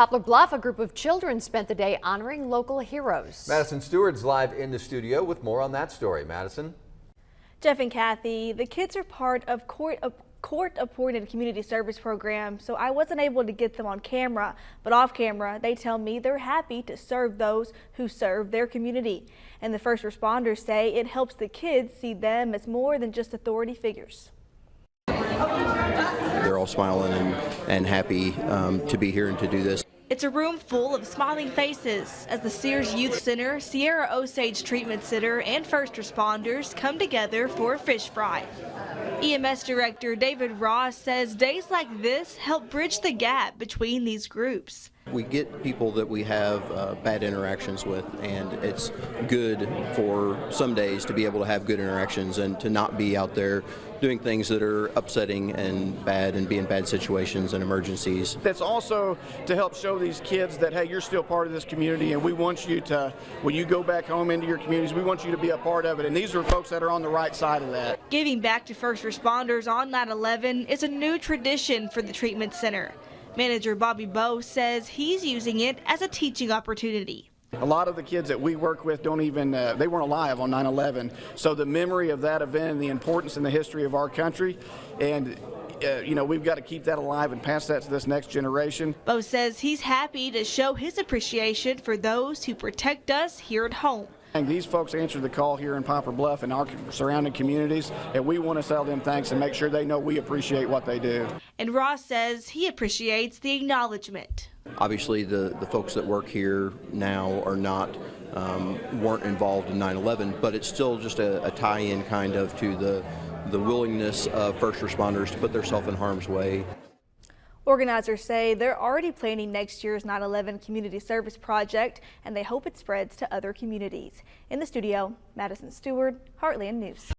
Poplar Bluff, a group of children spent the day honoring local heroes. Madison Stewart's live in the studio with more on that story. Madison. Jeff and Kathy, the kids are part of court-appointed community service program, so I wasn't able to get them on camera, but off camera, they tell me they're happy to serve those who serve their community. And the first responders say it helps the kids see them as more than just authority figures. They're all smiling and happy to be here and to do this. It's a room full of smiling faces as the Sears Youth Center, Sierra Osage Treatment Center, and first responders come together for a fish fry. EMS Director David Ross says days like this help bridge the gap between these groups. We get people that we have bad interactions with, and it's good for some days to be able to have good interactions and to not be out there doing things that are upsetting and bad and be in bad situations and emergencies. That's also to help show these kids that, hey, you're still part of this community, and we want you to, when you go back home into your communities, we want you to be a part of it, and these are folks that are on the right side of that. Giving back to first responders on 9/11 is a new tradition for the treatment center. Manager Bobby Bowe says he's using it as a teaching opportunity. A lot of the kids that we work with don't even, they weren't alive on 9/11. So the memory of that event and the importance in the history of our country, and we've got to keep that alive and pass that to this next generation. Bowe says he's happy to show his appreciation for those who protect us here at home. And these folks answer the call here in Poplar Bluff and our surrounding communities, and we want to tell them thanks and make sure they know we appreciate what they do. And Ross says he appreciates the acknowledgement. Obviously, the folks that work here now are not weren't involved in 9/11, but it's still just a tie-in kind of to the willingness of first responders to put themselves in harm's way. Organizers say they're already planning next year's 9/11 Community Service Project, and they hope it spreads to other communities. In the studio, Madison Stewart, Heartland News.